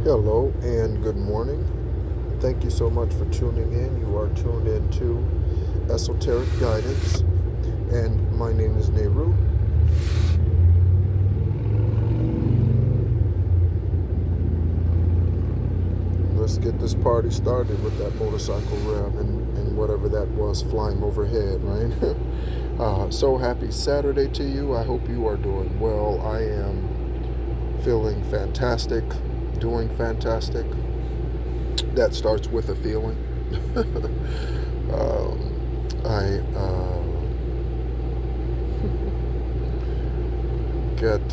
Hello and good morning. Thank you so much for tuning in. You are tuned in to Esoteric Guidance, and my name is Nehru. Let's get this party started with that motorcycle rev and whatever that was flying overhead, right? So happy Saturday to you. I hope you are doing well. I am feeling fantastic, doing fantastic. That starts with a feeling. I got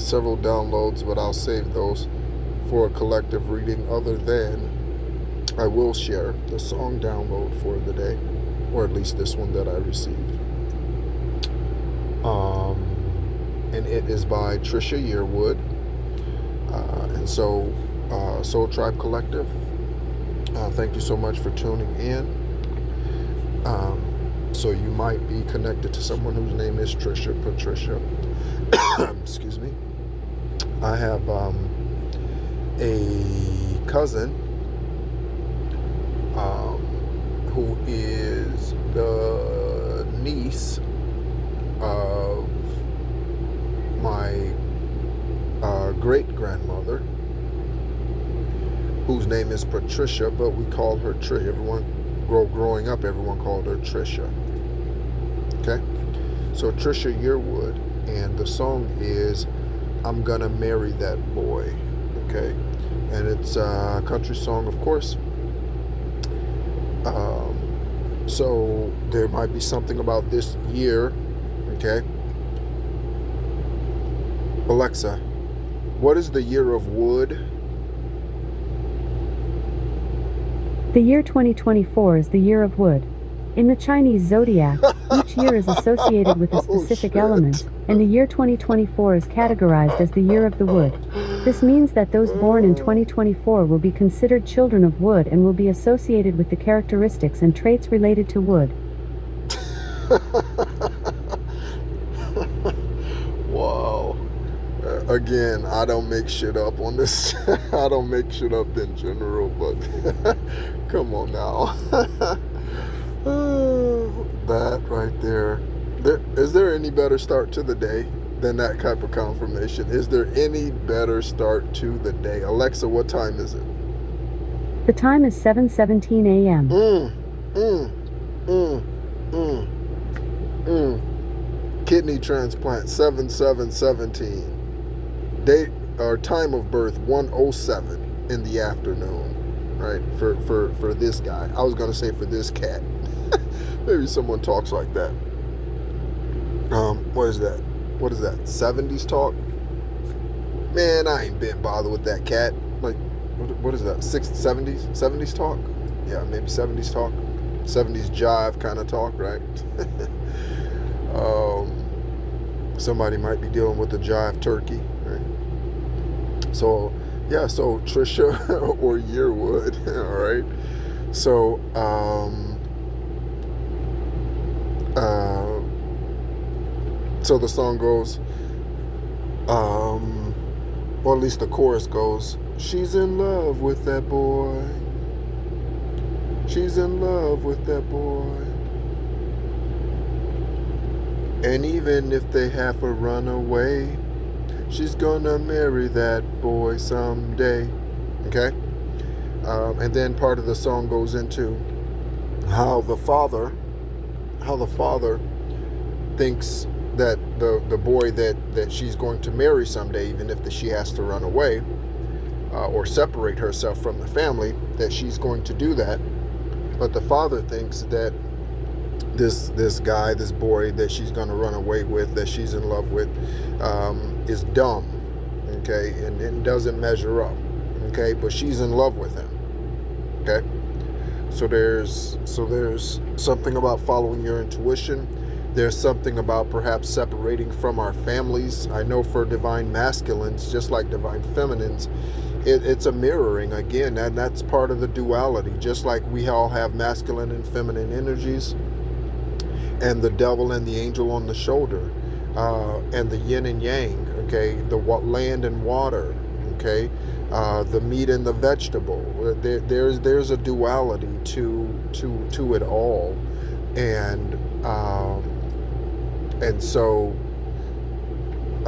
several downloads, but I'll save those for a collective reading. Other than I will share the song download for the day, or at least this one that I received. And it is by Trisha Yearwood. And so, Soul Tribe Collective, thank you so much for tuning in. So you might be connected to someone whose name is Trisha, Patricia. Excuse me. I have a cousin who is the niece of my great-grandmother, whose name is Patricia, but we call her Trisha. Growing up, everyone called her Trisha. Okay? So Trisha Yearwood, and the song is I'm Gonna Marry That Boy. Okay? And it's a country song, of course. So there might be something about this year. Okay? Alexa, what is the year of wood? The year 2024 is the year of wood. In the Chinese zodiac, each year is associated with a specific element, and the year 2024 is categorized as the year of the wood. This means that those born in 2024 will be considered children of wood and will be associated with the characteristics and traits related to wood. Wow. Again, I don't make shit up on this. I don't make shit up in general, but come on now. That right there. Is there any better start to the day than that type of confirmation? Is there any better start to the day? Alexa, what time is it? The time is 7:17 a.m. Kidney transplant 7717. Date or time of birth 1:07 in the afternoon. Right? For this guy. I was gonna say for this cat. Maybe someone talks like that. What is that? What is that? 70s talk? Man, I ain't been bothered with that cat. Like, what is that? 70s? 70s talk? Yeah, maybe 70s talk. 70s jive kind of talk, right? Somebody might be dealing with a jive turkey, right? So, yeah, so Trisha or Yearwood, all right? So, so the song goes, or at least the chorus goes, she's in love with that boy. She's in love with that boy. And even if they have to run away, she's gonna marry that boy someday. Okay? And then part of the song goes into how the father thinks that the boy that she's going to marry someday, even if she has to run away or separate herself from the family, that she's going to do that. But the father thinks that this guy, this boy that she's going to run away with, that she's in love with, is dumb, okay, and doesn't measure up, okay, but she's in love with him, okay. So there's something about following your intuition. There's something about perhaps separating from our families. I know for divine masculines, just like divine feminines, it's a mirroring again, and that's part of the duality. Just like we all have masculine and feminine energies, and the devil and the angel on the shoulder, and the yin and yang, okay, the land and water, okay? The meat and the vegetable. There's a duality to it all, and so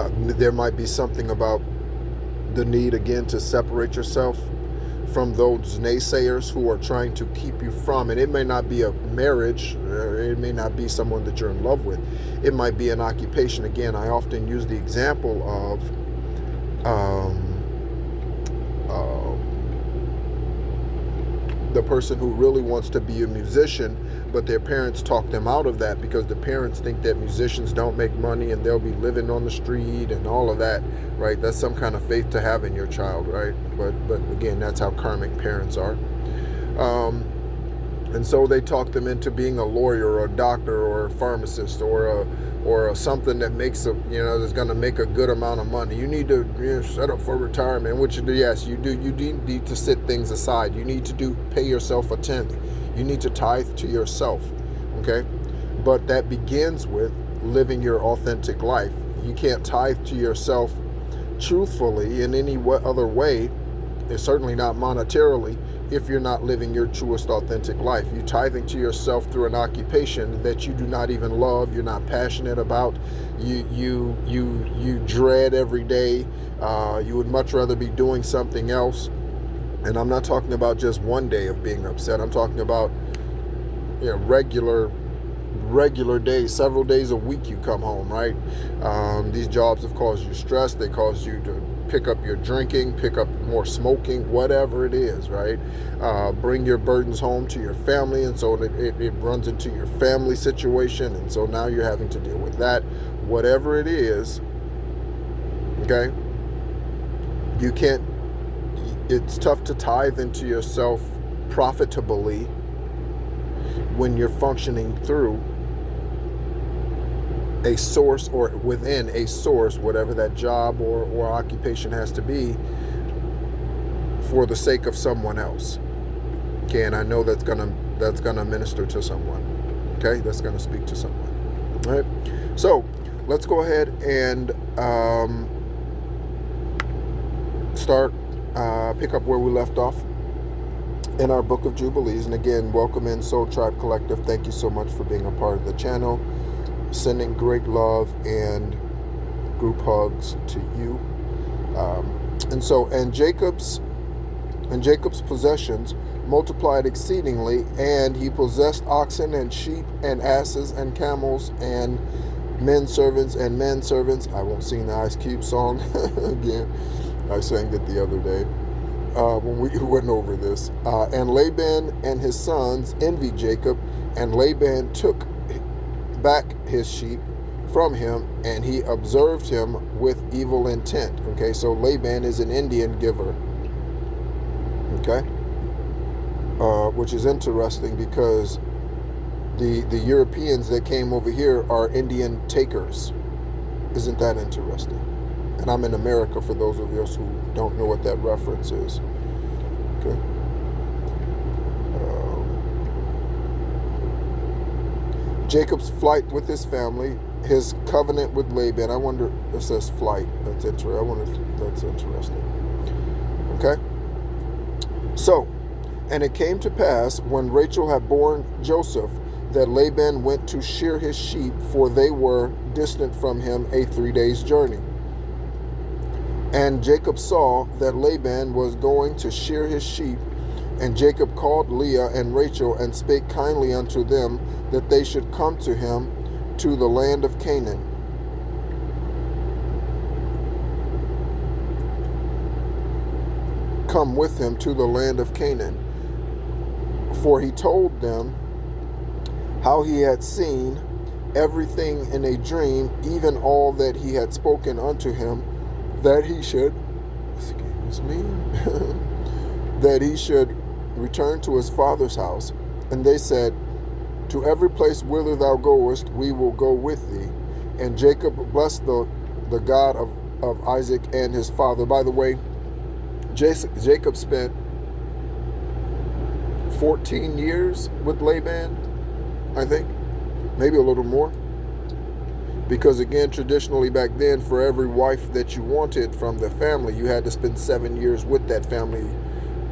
there might be something about the need again to separate yourself from those naysayers who are trying to keep you from, and it may not be a marriage, or it may not be someone that you're in love with, it might be an occupation. Again, I often use the example of the person who really wants to be a musician, but their parents talk them out of that because the parents think that musicians don't make money and they'll be living on the street and all of that, right? That's some kind of faith to have in your child, right? But again, that's how karmic parents are. And so they talk them into being a lawyer or a doctor or a pharmacist or something that makes that's going to make a good amount of money. You need to set up for retirement, which yes, you do. You do need to set things aside. You need to pay yourself a tenth. You need to tithe to yourself, okay? But that begins with living your authentic life. You can't tithe to yourself truthfully in any other way, certainly not monetarily, if you're not living your truest authentic life. You're tithing to yourself through an occupation that you do not even love, you're not passionate about, you dread every day, you would much rather be doing something else. And I'm not talking about just one day of being upset. I'm talking about regular days, several days a week you come home, right? These jobs have caused you stress. They cause you to pick up your drinking, pick up more smoking, whatever it is, right? Bring your burdens home to your family, and so it runs into your family situation, and so now you're having to deal with that. Whatever it is, okay? You can't, it's tough to tithe into yourself profitably when you're functioning through a source or within a source, whatever that job or occupation has to be, for the sake of someone else. Okay, and I know that's gonna minister to someone. Okay, that's gonna speak to someone. All right. So let's go ahead and pick up where we left off in our Book of Jubilees. And again, welcome in Soul Tribe Collective. Thank you so much for being a part of the channel. Sending great love and group hugs to you. And Jacob's possessions multiplied exceedingly, and he possessed oxen and sheep and asses and camels and men servants and men servants. I won't sing the Ice Cube song again. I sang it the other day when we went over this. And Laban and his sons envied Jacob, and Laban took back his sheep from him, and he observed him with evil intent. Okay, so Laban is an Indian giver. Okay, which is interesting because the Europeans that came over here are Indian takers. Isn't that interesting? And I'm in America, for those of us who don't know what that reference is. Okay. Jacob's flight with his family, his covenant with Laban. I wonder, it says flight. That's interesting. I wonder if that's interesting. Okay. So, and it came to pass when Rachel had borne Joseph that Laban went to shear his sheep, for they were distant from him a 3 days' journey. And Jacob saw that Laban was going to shear his sheep, and Jacob called Leah and Rachel and spake kindly unto them that they should come to him to the land of Canaan. Come with him to the land of Canaan. For he told them how he had seen everything in a dream, even all that he had spoken unto him, that he should, that he should return to his father's house. And they said, to every place whither thou goest, we will go with thee. And Jacob blessed the God of Isaac and his father. By the way, Jacob spent 14 years with Laban, I think, maybe a little more. Because again, traditionally back then, for every wife that you wanted from the family, you had to spend 7 years with that family,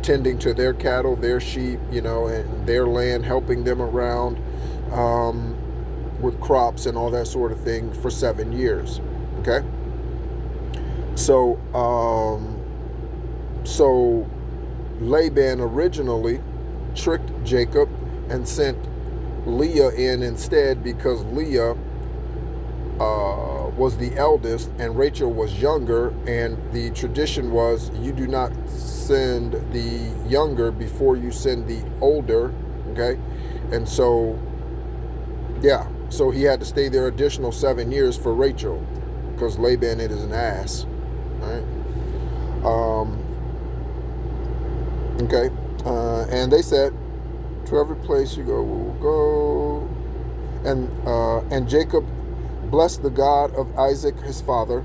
tending to their cattle, their sheep, and their land, helping them around with crops and all that sort of thing for 7 years. Okay. So Laban originally tricked Jacob and sent Leah in instead, because Leah was the eldest and Rachel was younger, and the tradition was you do not send the younger before you send the older. Okay. And so so he had to stay there additional 7 years for Rachel, because Laban is an ass. All right. Okay. And they said, to every place you go, we will go. And Jacob blessed the God of Isaac his father,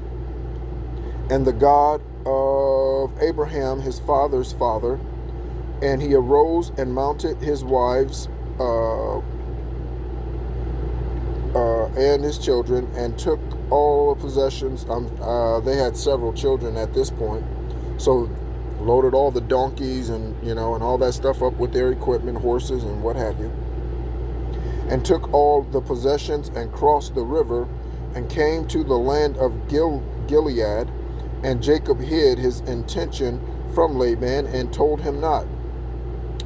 and the God of Abraham his father's father. And he arose and mounted his wives and his children, and took all the possessions. They had several children at this point, so loaded all the donkeys and all that stuff up with their equipment, horses and what have you, and took all the possessions and crossed the river and came to the land of Gilead. And Jacob hid his intention from Laban and told him not.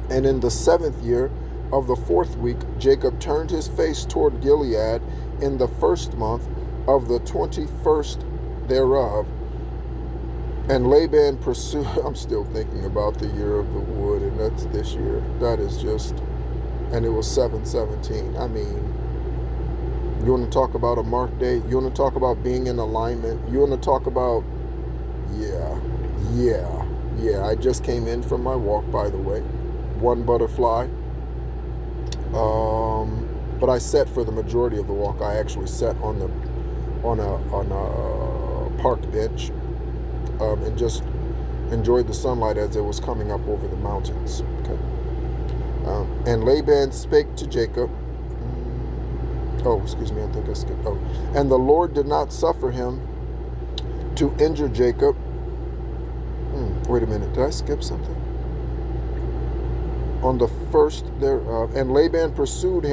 And in the 7th year of the 4th week, Jacob turned his face toward Gilead in the 1st month of the 21st thereof. And Laban pursued, I'm still thinking about the year of the wood, and that's this year. That is just, and it was 7/17. I mean, you want to talk about a marked date? You want to talk about being in alignment? You want to talk about, yeah. I just came in from my walk, by the way. One butterfly. But I sat for the majority of the walk. I actually sat on a park bench, and just enjoyed the sunlight as it was coming up over the mountains. Okay. And Laban spake to Jacob. Excuse me, I think I skipped. And the Lord did not suffer him to injure Jacob. Wait a minute, did I skip something? On the 1st thereof, and Laban pursued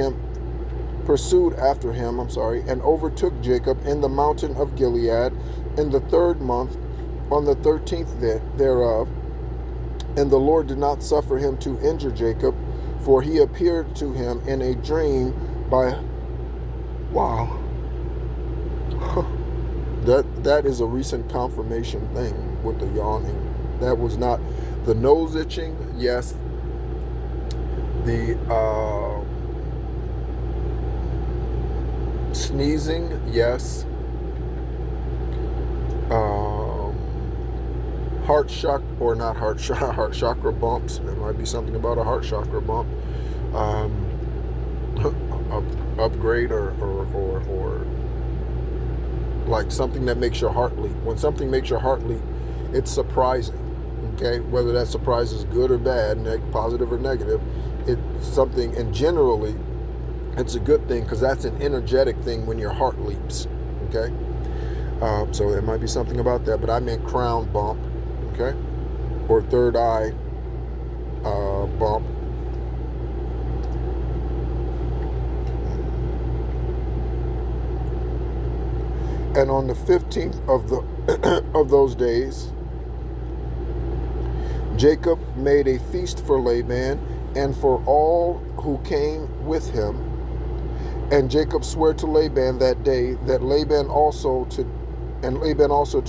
after him, and overtook Jacob in the mountain of Gilead in the 3rd month, on the 13th thereof. And the Lord did not suffer him to injure Jacob, for he appeared to him in a dream by... Wow. That is a recent confirmation thing with the yawning. That was not the nose itching, yes. The sneezing, yes. Heart shock, or not heart chakra bumps. There might be something about a heart chakra bump. Upgrade or like something that makes your heart leap. When something makes your heart leap, it's surprising. Okay, whether that surprise is good or bad, positive or negative, it's something, and generally it's a good thing, because that's an energetic thing when your heart leaps. Okay, so there might be something about that, but I meant crown bump. Okay, or third eye bump. And on the 15th of those days, Jacob made a feast for Laban and for all who came with him. And Jacob swore to Laban that day that Laban also to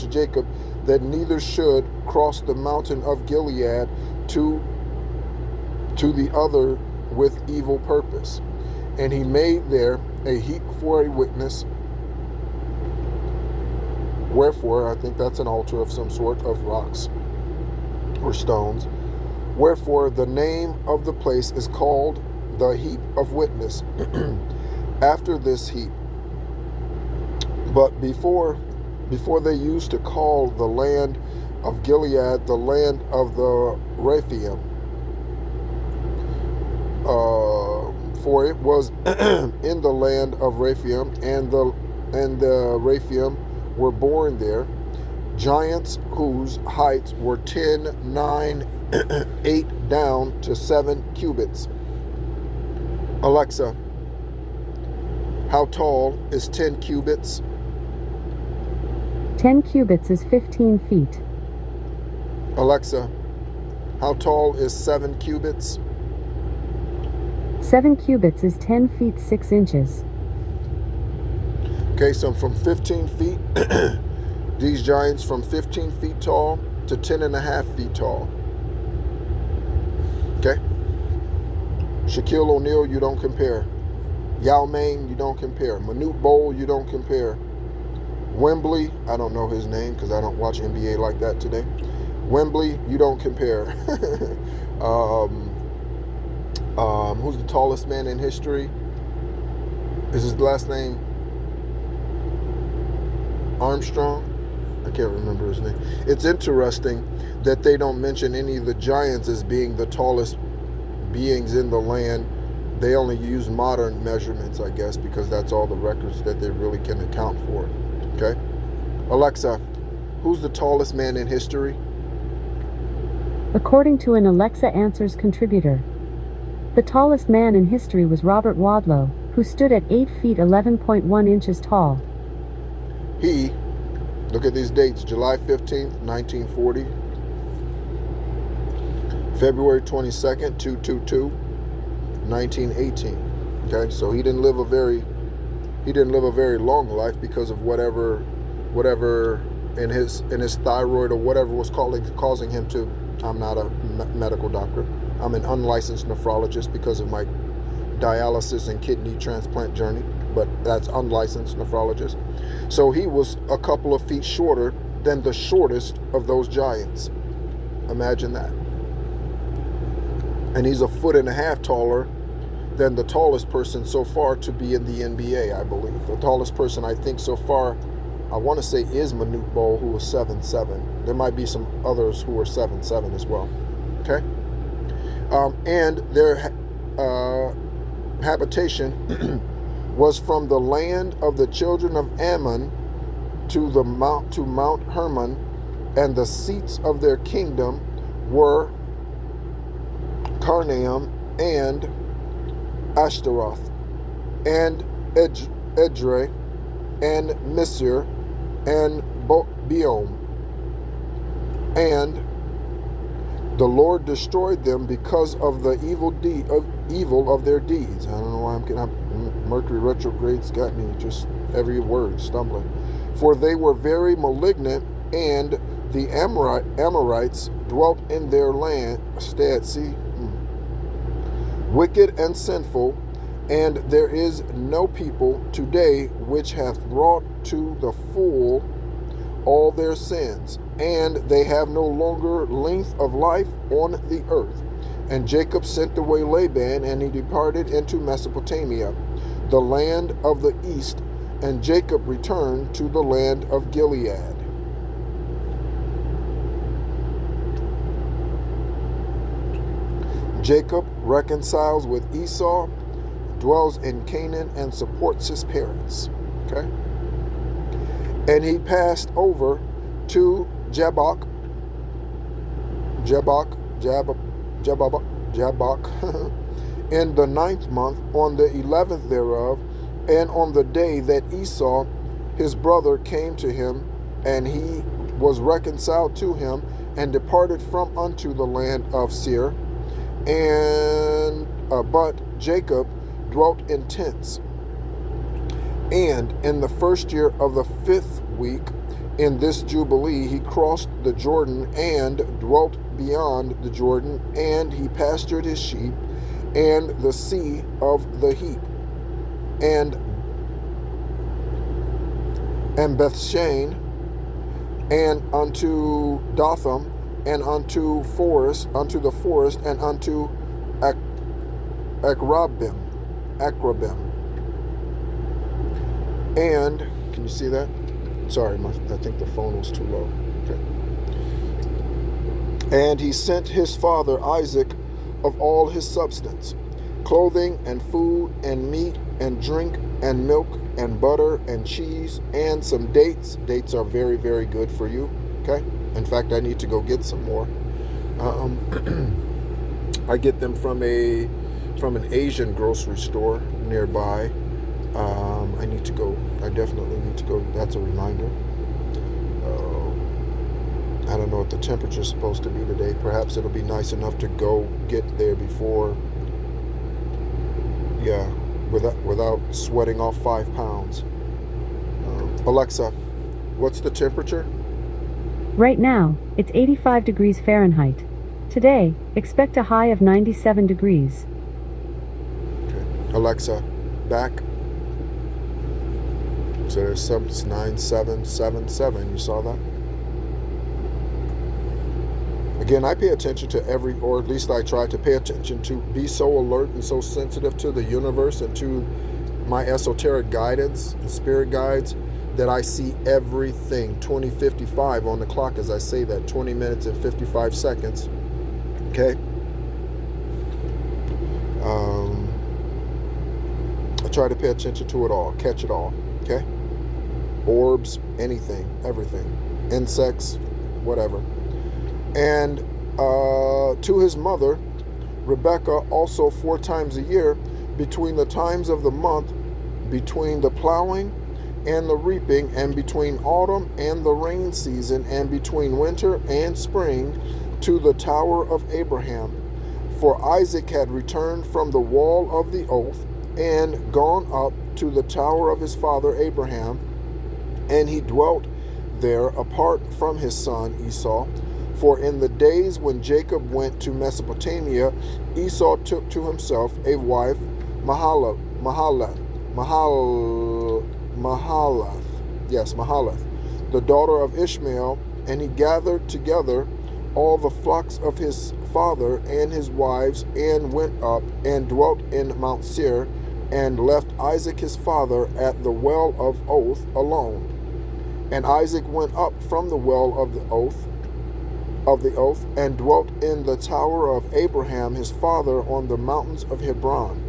Jacob, that neither should cross the mountain of Gilead to the other with evil purpose. And he made there a heap for a witness. Wherefore, I think that's an altar of some sort, of rocks or stones. Wherefore the name of the place is called the heap of witness, after this heap. But before they used to call the land of Gilead the land of the Rephaim, for it was in the land of Rephaim, and and the Rephaim were born there, giants whose heights were 10, 9, 8 down to 7 cubits. Alexa, how tall is 10 cubits? 10 cubits is 15 feet. Alexa, how tall is 7 cubits? 7 cubits is 10 feet 6 inches. Okay, so from 15 feet, these giants from 15 feet tall to 10 and a half feet tall. Okay? Shaquille O'Neal, you don't compare. Yao Ming, you don't compare. Manute Bol, you don't compare. Wembley, I don't know his name because I don't watch NBA like that today. Wembley, you don't compare. Who's the tallest man in history? Is his last name Armstrong? I can't remember his name. It's interesting that they don't mention any of the giants as being the tallest beings in the land. They only use modern measurements, I guess, because that's all the records that they really can account for. Okay? Alexa, who's the tallest man in history? According to an Alexa Answers contributor, the tallest man in history was Robert Wadlow, who stood at 8 feet 11.1 inches tall. He, look at these dates, July 15th, 1940, February 22nd, 222, 1918. Okay, so he didn't live a very long life because of whatever in his thyroid or whatever was causing him to. I'm not a medical doctor. I'm an unlicensed nephrologist because of my dialysis and kidney transplant journey, but that's unlicensed nephrologist. So he was a couple of feet shorter than the shortest of those giants. Imagine that. And he's a foot and a half taller than the tallest person so far to be in the NBA, I believe. The tallest person I think so far, I want to say, is Manute Bol, who was 7'7". There might be some others who are 7'7" as well. Okay? And their habitation was from the land of the children of Ammon to Mount Hermon, and the seats of their kingdom were Karnaim and Ashtaroth and Edrei and Misir and Beom. And the Lord destroyed them because of the evil of their deeds. I don't know why I'm getting Mercury retrograde's got me just every word stumbling. For they were very malignant, and the Amorites dwelt in their land. Stay at sea. Wicked and sinful, and there is no people today which hath wrought to the full all their sins, and they have no longer length of life on the earth. And Jacob sent away Laban, and he departed into Mesopotamia, the land of the east, and Jacob returned to the land of Gilead. Jacob reconciles with Esau, dwells in Canaan, and supports his parents. Okay? And he passed over to Jabbok in the 9th month, on the 11th thereof, and on the day that Esau his brother came to him, and he was reconciled to him, and departed from unto the land of Seir. And but Jacob dwelt in tents. And in the first year of the 5th week, in this Jubilee, he crossed the Jordan and dwelt beyond the Jordan, and he pastured his sheep, and the sea of the heap, and Bethshan, and unto Dotham, and unto the forest, and unto Akrabim. And can you see that? Sorry, I think the phone was too low. Okay. And he sent his father Isaac of all his substance, clothing and food and meat and drink and milk and butter and cheese and some dates. Dates are very, very good for you. Okay. In fact, I need to go get some more. I get them from an Asian grocery store nearby. I need to go. I definitely need to go. That's a reminder. I don't know what the temperature is supposed to be today. Perhaps it'll be nice enough to go get there before, without sweating off 5 pounds. Alexa, what's the temperature? Right now, it's 85 degrees Fahrenheit. Today, expect a high of 97 degrees. Okay. Alexa, back. So there's some 9777. You saw that? Again, I pay attention to or at least I try to pay attention to, be so alert and so sensitive to the universe and to my esoteric guidance and spirit guides that I see everything. 20:55 on the clock as I say that, 20 minutes and 55 seconds. Okay? I try to pay attention to it all, catch it all. Okay? Orbs, anything, everything. Insects, whatever. And to his mother, Rebekah, also 4 times a year, between the times of the month, between the plowing and the reaping, and between autumn and the rain season, and between winter and spring, to the tower of Abraham. For Isaac had returned from the wall of the oath, and gone up to the tower of his father Abraham, and he dwelt there apart from his son Esau. For in the days when Jacob went to Mesopotamia, Esau took to himself a wife, Mahalath, the daughter of Ishmael, and he gathered together all the flocks of his father and his wives, and went up and dwelt in Mount Seir, and left Isaac his father at the well of oath alone. And Isaac went up from the well of the oath, and dwelt in the tower of Abraham his father on the mountains of Hebron.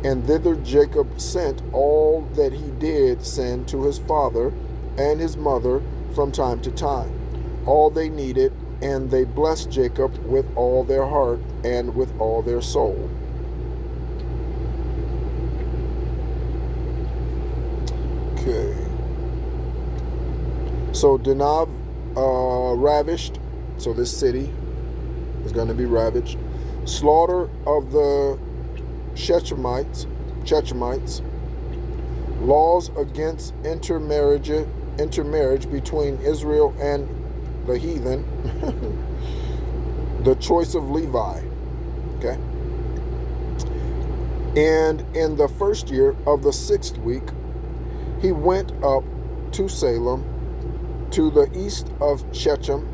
And thither Jacob sent all that he did send to his father and his mother from time to time, all they needed, and they blessed Jacob with all their heart and with all their soul. Okay. So Dinah ravished. So this city is going to be ravaged. Slaughter of the Shechemites, laws against intermarriage between Israel and the heathen, the choice of Levi. Okay. And in the first year of the 6th week, he went up to Salem, to the east of Shechem,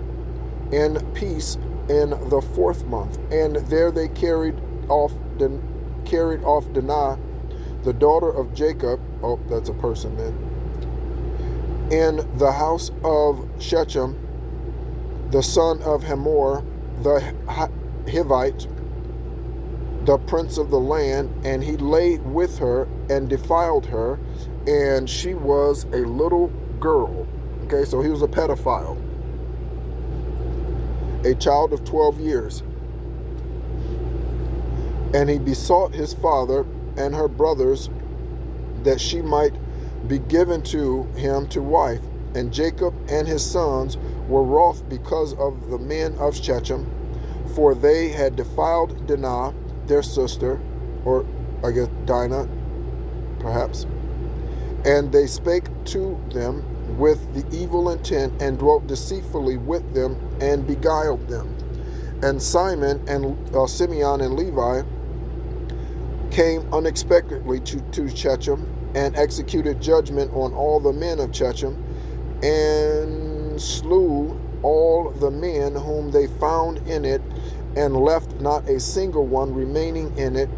in peace in the 4th month, and there they carried off Dinah, the daughter of Jacob. Oh, that's a person then. In the house of Shechem, the son of Hamor, the Hivite, the prince of the land, and he lay with her and defiled her, and she was a little girl. Okay, so he was a pedophile. A child of 12 years. And he besought his father and her brothers that she might be given to him to wife. And Jacob and his sons were wroth because of the men of Shechem, for they had defiled Dinah, their sister, or I guess Dinah, perhaps. And they spake to them with the evil intent, and dwelt deceitfully with them, and beguiled them. And Simeon and Levi came unexpectedly to Shechem, and executed judgment on all the men of Shechem, and slew all the men whom they found in it, and left not a single one remaining in it.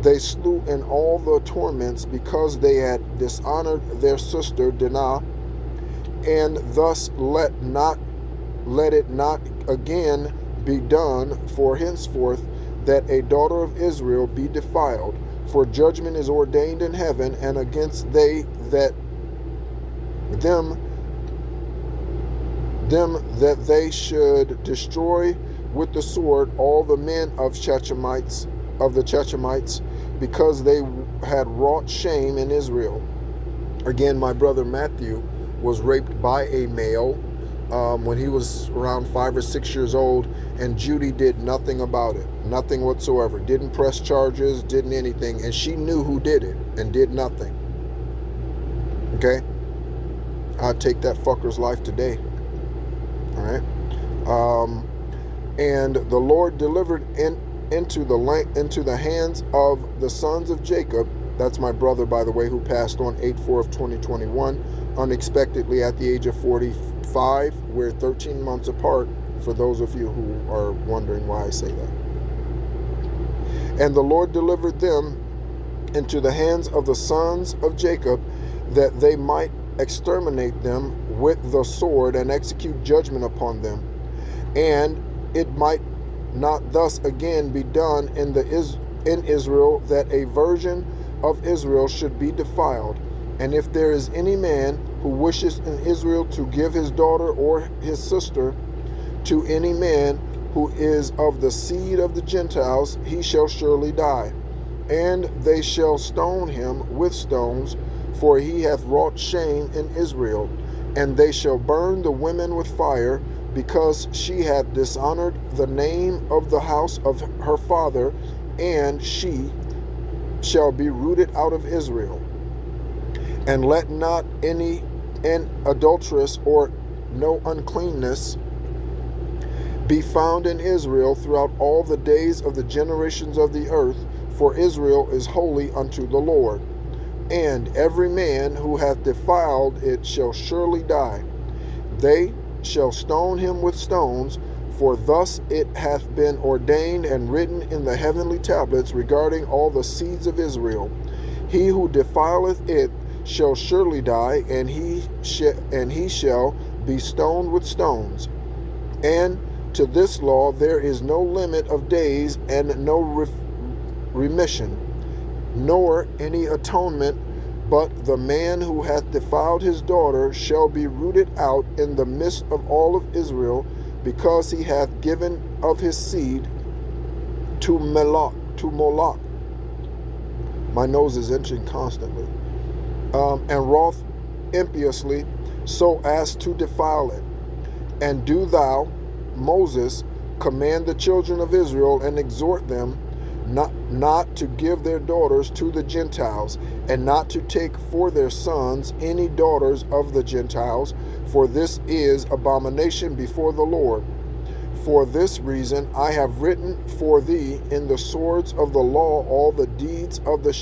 They slew in all the torments, because they had dishonored their sister Dinah, and thus let it not again be done for henceforth, that a daughter of Israel be defiled. for judgment is ordained in heaven, and against them that they should destroy with the sword all the men of the Chechemites, because they had wrought shame in Israel. Again, my brother Matthew was raped by a male when he was around 5 or 6 years old, and Judy did nothing about it, nothing whatsoever, didn't press charges, didn't anything, and she knew who did it and did nothing. Okay? I'd take that fucker's life today. All right? And the Lord delivered into the hands of the sons of Jacob. That's my brother, by the way, who passed on 8/4 of 2021, unexpectedly at the age of 45. We're 13 months apart, for those of you who are wondering why I say that. And the Lord delivered them into the hands of the sons of Jacob, that they might exterminate them with the sword and execute judgment upon them. And it might not thus again be done in Israel, that a virgin of Israel should be defiled. And if there is any man who wishes in Israel to give his daughter or his sister to any man who is of the seed of the Gentiles, he shall surely die. And they shall stone him with stones, for he hath wrought shame in Israel. And they shall burn the women with fire, because she hath dishonored the name of the house of her father, and she shall be rooted out of Israel. And let not any adulteress or no uncleanness be found in Israel throughout all the days of the generations of the earth, for Israel is holy unto the Lord. And every man who hath defiled it shall surely die. They shall stone him with stones, for thus it hath been ordained and written in the heavenly tablets regarding all the seeds of Israel. He who defileth it shall surely die, and he shall be stoned with stones. And to this law there is no limit of days, and no remission, nor any atonement, but the man who hath defiled his daughter shall be rooted out in the midst of all of Israel, because he hath given of his seed to Moloch. My nose is itching constantly. And wrought impiously, so as to defile it. And do thou, Moses, command the children of Israel, and exhort them not to give their daughters to the Gentiles, and not to take for their sons any daughters of the Gentiles, for this is abomination before the Lord. For this reason I have written for thee in the swords of the law all the deeds of the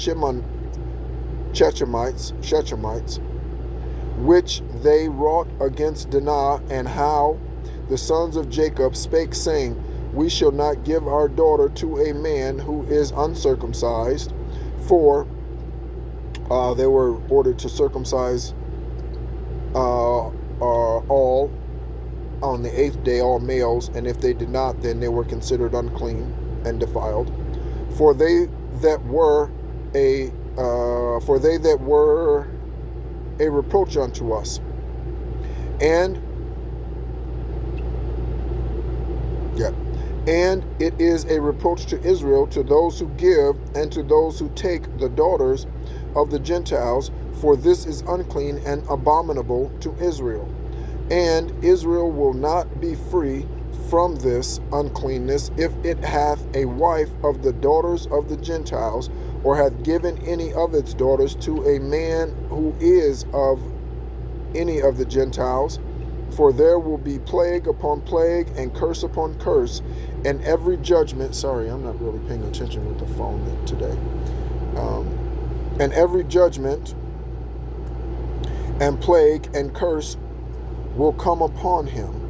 Shechemites, which they wrought against Dinah, and how the sons of Jacob spake, saying, We shall not give our daughter to a man who is uncircumcised, for they were ordered to circumcise all on the 8th day, all males, and if they did not, then they were considered unclean and defiled. For they that were a reproach unto us, and it is a reproach to Israel, to those who give and to those who take the daughters of the Gentiles, for this is unclean and abominable to Israel. And Israel will not be free from this uncleanness if it hath a wife of the daughters of the Gentiles, or hath given any of its daughters to a man who is of any of the Gentiles. For there will be plague upon plague, and curse upon curse, and every judgment. Sorry, I'm not really paying attention with the phone today. And every judgment and plague and curse will come upon him.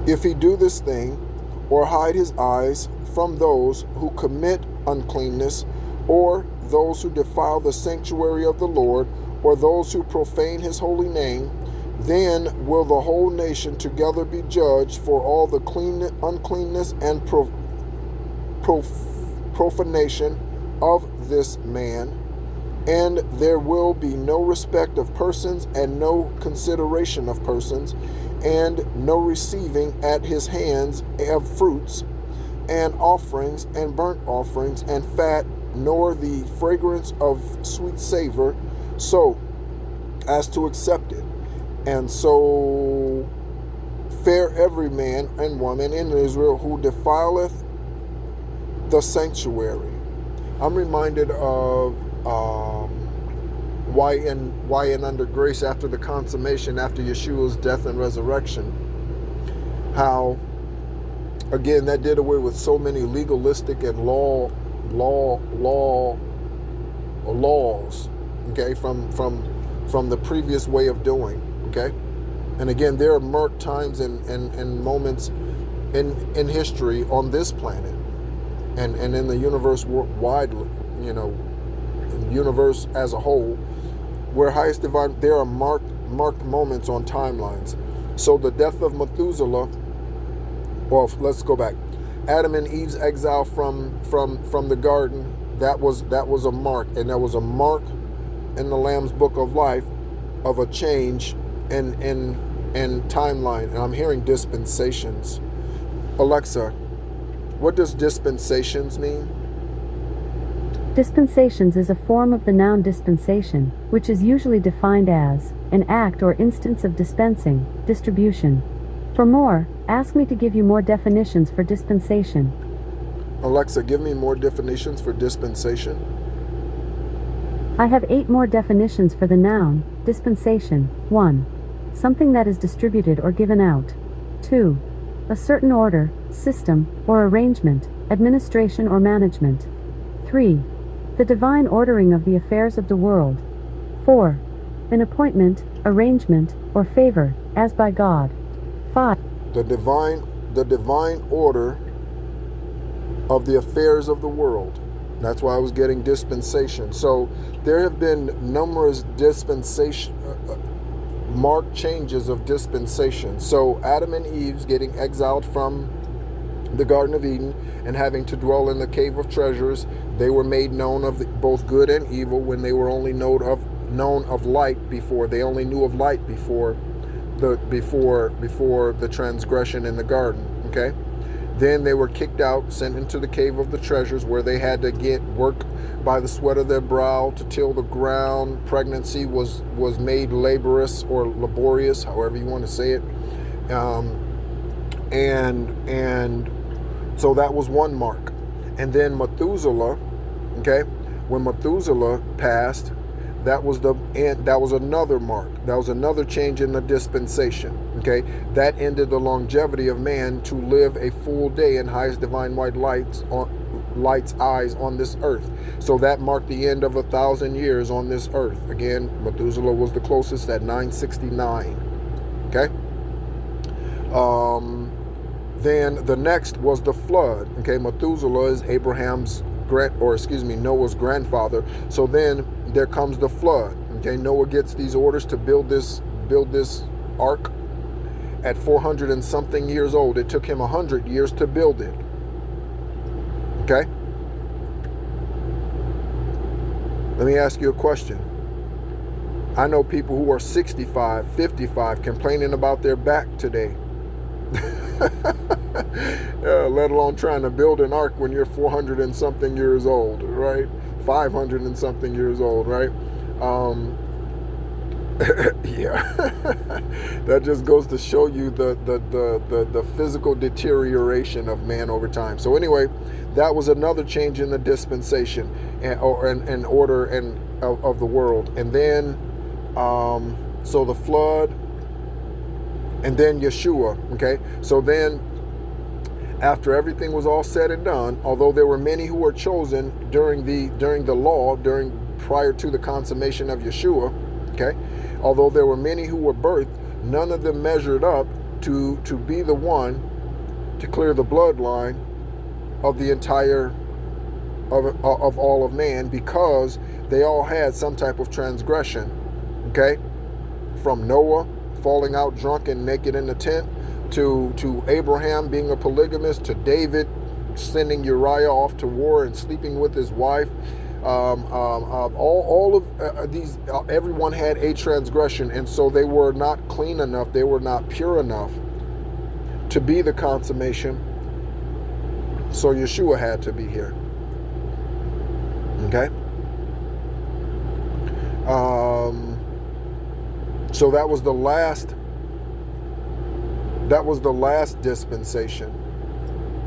If he do this thing, or hide his eyes from those who commit uncleanness, or those who defile the sanctuary of the Lord, or those who profane his holy name, Then will the whole nation together be judged for all the uncleanness and profanation of this man, and there will be no respect of persons and no consideration of persons, and no receiving at his hands of fruits and offerings and burnt offerings and fat, nor the fragrance of sweet savor, so as to accept it. And so fare every man and woman in Israel who defileth the sanctuary. I'm reminded of why in Under Grace, after the consummation, after Yeshua's death and resurrection, how again that did away with so many legalistic and laws, okay, from the previous way of doing, okay. And again, there are marked times and moments in history on this planet and in the universe wide, universe as a whole, where highest divine, there are marked moments on timelines. So the death of Methuselah, well, let's go back. Adam and Eve's exile from the garden, that was a mark, and there was a mark in the Lamb's Book of Life of a change in timeline. And I'm hearing dispensations. Alexa, what does dispensations mean? Dispensations is a form of the noun dispensation, which is usually defined as an act or instance of dispensing, distribution. For more, ask me to give you more definitions for dispensation. Alexa, give me more definitions for dispensation. I have 8 more definitions for the noun dispensation. 1. Something that is distributed or given out. 2. A certain order, system, or arrangement, administration or management. 3. The divine ordering of the affairs of the world. 4. An appointment, arrangement, or favor, as by God. 5. The divine order of the affairs of the world. That's why I was getting dispensation. So there have been numerous marked changes of dispensation. So Adam and Eve's getting exiled from the Garden of Eden and having to dwell in the cave of treasures, they were made known of both good and evil when they were only known of light before. They only knew of light before the transgression in the garden. Okay. Then they were kicked out, sent into the cave of the treasures, where they had to get work by the sweat of their brow to till the ground. Pregnancy was made laborious or laborious, however you want to say it. And so that was one mark. And then Methuselah, okay, when Methuselah passed, that was another mark. That was another change in the dispensation. Okay, that ended the longevity of man to live a full day in highest divine white light's eyes on this earth. So that marked the end of 1,000 years on this earth. Again, Methuselah was the closest at 969. Okay. Then the next was the flood. Okay, Methuselah is Noah's grandfather. So then there comes the flood. Okay, Noah gets these orders to build this ark at 400 and something years old. It took him 100 years to build it. Okay? Let me ask you a question. I know people who are 65, 55 complaining about their back today. Let alone trying to build an ark when you're 400 and something years old, right? 500 and something years old, right? Yeah. That just goes to show you the physical deterioration of man over time. So anyway, that was another change in the dispensation and order of the world. And then so the flood, and then Yeshua. Okay, so then after everything was all said and done, although there were many who were chosen during the law, prior to the consummation of Yeshua, okay, although there were many who were birthed, none of them measured up to be the one to clear the bloodline of the entire of all of man, because they all had some type of transgression. Okay, from Noah, falling out drunk and naked in the tent, to Abraham being a polygamist, to David sending Uriah off to war and sleeping with his wife. All of these, everyone had a transgression, and so they were not clean enough, they were not pure enough to be the consummation. So Yeshua had to be here. Okay? So that was the last dispensation.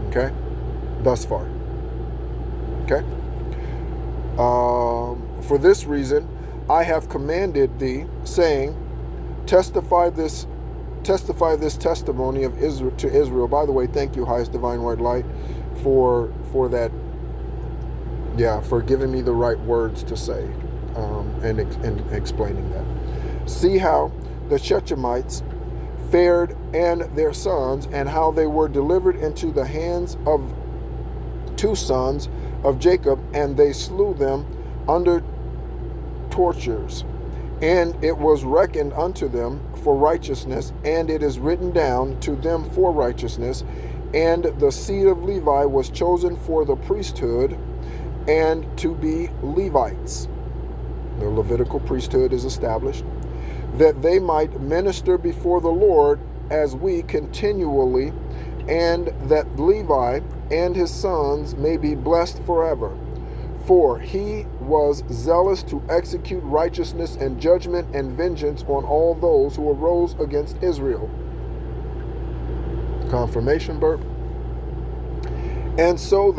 Okay? Thus far. Okay? For this reason, I have commanded thee, saying, testify this testimony of Israel to Israel. By the way, thank you, highest divine white light, for that. Yeah, for giving me the right words to say, and explaining that. See how the Shechemites fared and their sons, and how they were delivered into the hands of 2 sons of Jacob, and they slew them under tortures. And it was reckoned unto them for righteousness, and it is written down to them for righteousness. And the seed of Levi was chosen for the priesthood, and to be Levites. The Levitical priesthood is established, that they might minister before the Lord as we continually, and that Levi and his sons may be blessed forever. For he was zealous to execute righteousness and judgment and vengeance on all those who arose against Israel. Confirmation burp. And so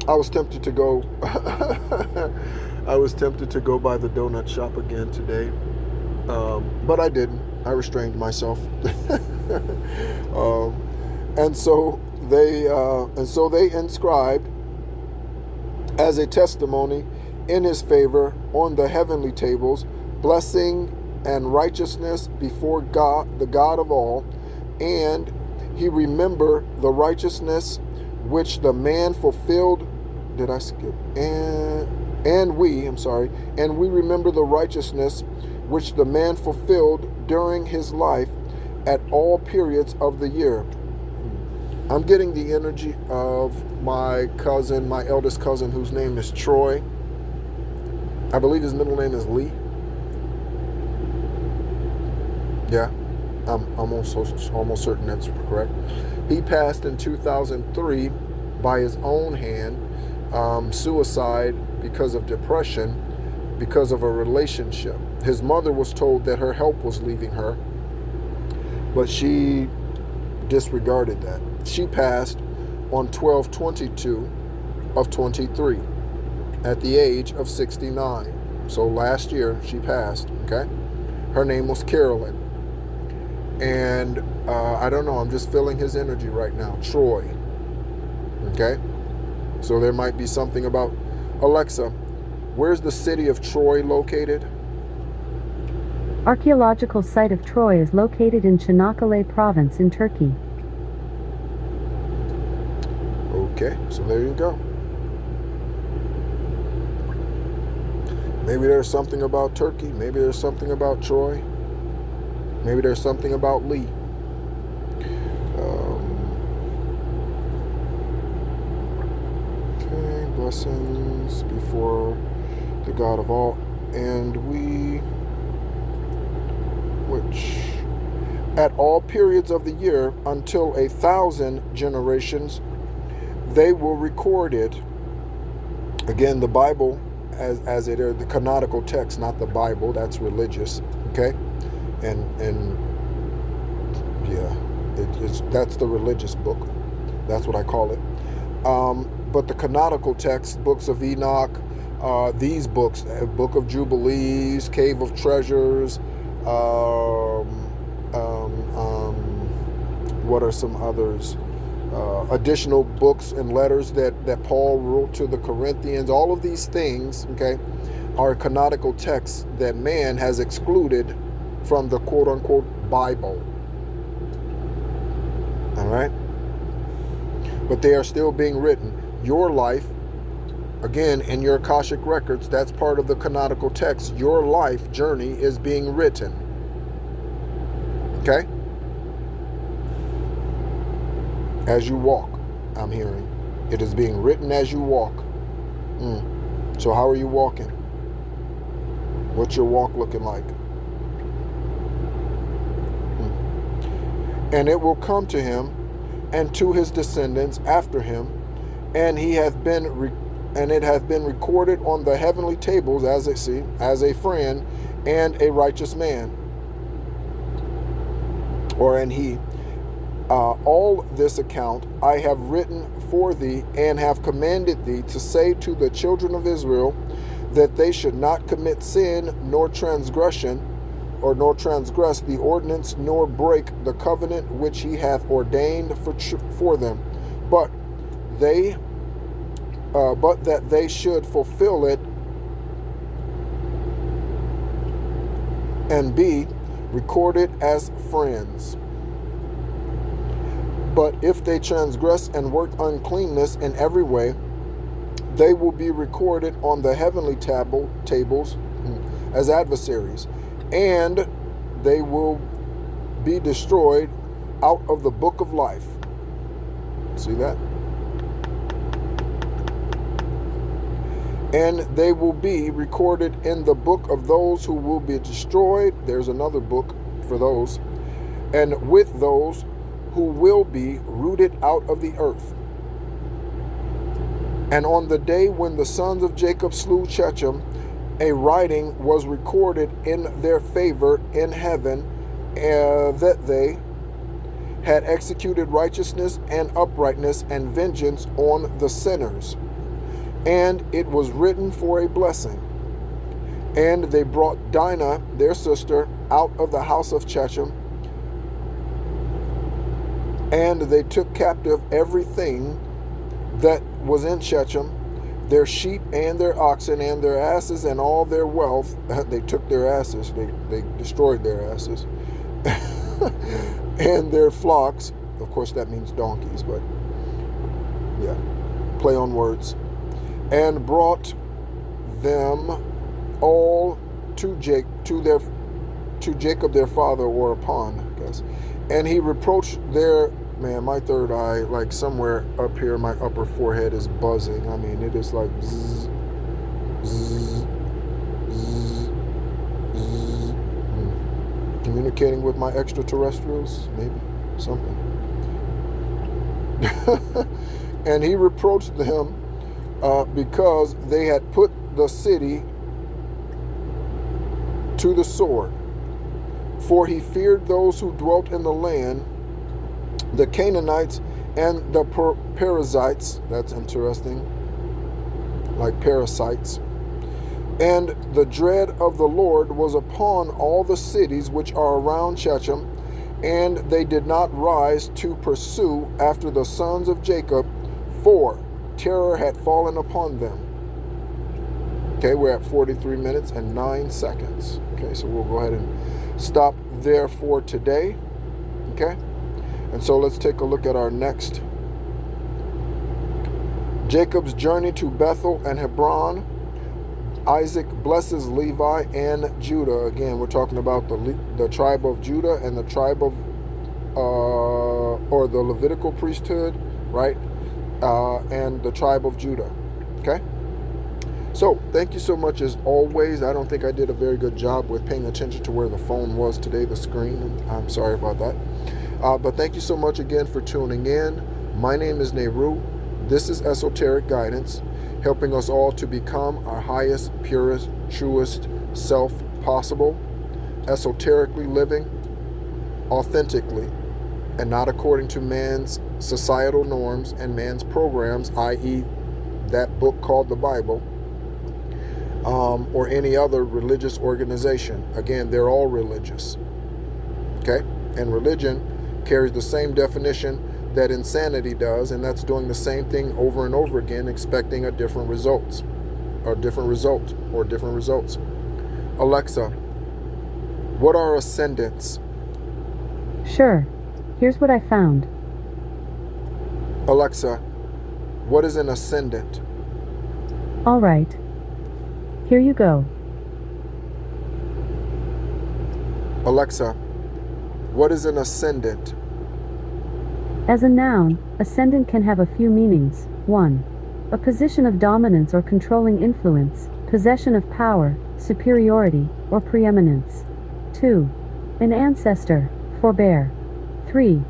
I was tempted to go I was tempted to go by the donut shop again today, but I didn't. I restrained myself. And so they inscribed as a testimony in his favor on the heavenly tables, blessing and righteousness before God, the God of all, and he remember the righteousness which the man fulfilled. Did I skip? And we remember the righteousness which the man fulfilled during his life at all periods of the year. I'm getting the energy of my cousin, my eldest cousin, whose name is Troy. I believe his middle name is Lee. Yeah, I'm almost certain that's correct. He passed in 2003 by his own hand, suicide because of depression, because of a relationship. His mother was told that her help was leaving her, but she disregarded that. She passed on 12/22 of 23 at the age of 69. So last year she passed, okay? Her name was Carolyn. And I don't know, I'm just feeling his energy right now. Troy. Okay? So there might be something about... Alexa, where's the city of Troy located? Archaeological site of Troy is located in Çanakkale province in Turkey. Okay, so there you go. Maybe there's something about Turkey. Maybe there's something about Troy. Maybe there's something about Lee. Okay, blessings before the God of all. And which at all periods of the year until 1,000 generations, they will record it. Again, the Bible, as it is, the canonical text, not the Bible, that's religious, okay? And yeah, that's the religious book. That's what I call it. But the canonical text, books of Enoch, these books, Book of Jubilees, Cave of Treasures, what are some others? Additional books and letters that Paul wrote to the Corinthians. All of these things, okay, are canonical texts that man has excluded from the quote-unquote Bible. All right? But they are still being written. Your life, again, in your Akashic records, that's part of the canonical text. Your life journey is being written. Okay? As you walk, I'm hearing. It is being written as you walk. So how are you walking? What's your walk looking like? And it will come to him and to his descendants after him, and it hath been recorded on the heavenly tables as a friend and a righteous man, and he. All this account I have written for thee, and have commanded thee to say to the children of Israel, that they should not commit sin, nor transgress the ordinance, nor break the covenant which he hath ordained for them, but that they should fulfill it, and be recorded as friends. But if they transgress and work uncleanness in every way, they will be recorded on the heavenly tables as adversaries, and they will be destroyed out of the book of life. See that? And they will be recorded in the book of those who will be destroyed. There's another book for those. And with those who will be rooted out of the earth. And on the day when the sons of Jacob slew Shechem, a writing was recorded in their favor in heaven, that they had executed righteousness and uprightness and vengeance on the sinners. And it was written for a blessing. And they brought Dinah, their sister, out of the house of Shechem, and they took captive everything that was in Shechem, their sheep and their oxen and their asses and all their wealth. They took their asses, they destroyed their asses, and their flocks. Of course, that means donkeys, but yeah, play on words. And brought them all to Jacob their father, or upon, I guess. And he reproached my third eye, like somewhere up here, my upper forehead is buzzing. I mean, it is like zzz, zzz, zzz, zzz. Communicating with my extraterrestrials, maybe, something. And he reproached them because they had put the city to the sword. For he feared those who dwelt in the land, the Canaanites and the Perizzites. That's interesting, like parasites. And the dread of the Lord was upon all the cities which are around Shechem, and they did not rise to pursue after the sons of Jacob, for terror had fallen upon them. Okay, we're at 43 minutes and 9 seconds. Okay, so we'll go ahead and stop there for today. Okay, and so let's take a look at our next. Jacob's journey to Bethel and Hebron. Isaac blesses Levi and Judah. Again, we're talking about the tribe of Judah and the tribe of or the Levitical priesthood, right? And the tribe of Judah. Okay. So, thank you so much as always. I don't think I did a very good job with paying attention to where the phone was today, the screen. I'm sorry about that. But thank you so much again for tuning in. My name is Nehru. This is Esoteric Guidance, helping us all to become our highest, purest, truest self possible, esoterically living, authentically, and not according to man's societal norms and man's programs, i.e. that book called the Bible, or any other religious organization. Again, they're all religious. Okay? And religion carries the same definition that insanity does, and that's doing the same thing over and over again, expecting a different results. Alexa, what are ascendants? Sure. Here's what I found. Alexa, what is an ascendant? All right. Here you go. Alexa, What is an ascendant? As a noun, ascendant can have a few meanings. 1. A position of dominance or controlling influence, possession of power, superiority, or preeminence. 2. An ancestor, forebear. 3.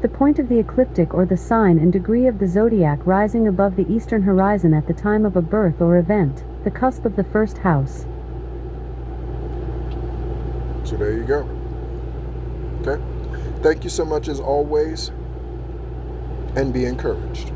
The point of the ecliptic or the sign and degree of the zodiac rising above the eastern horizon at the time of a birth or event, the cusp of the first house. So there you go. Okay? Thank you so much as always, and be encouraged.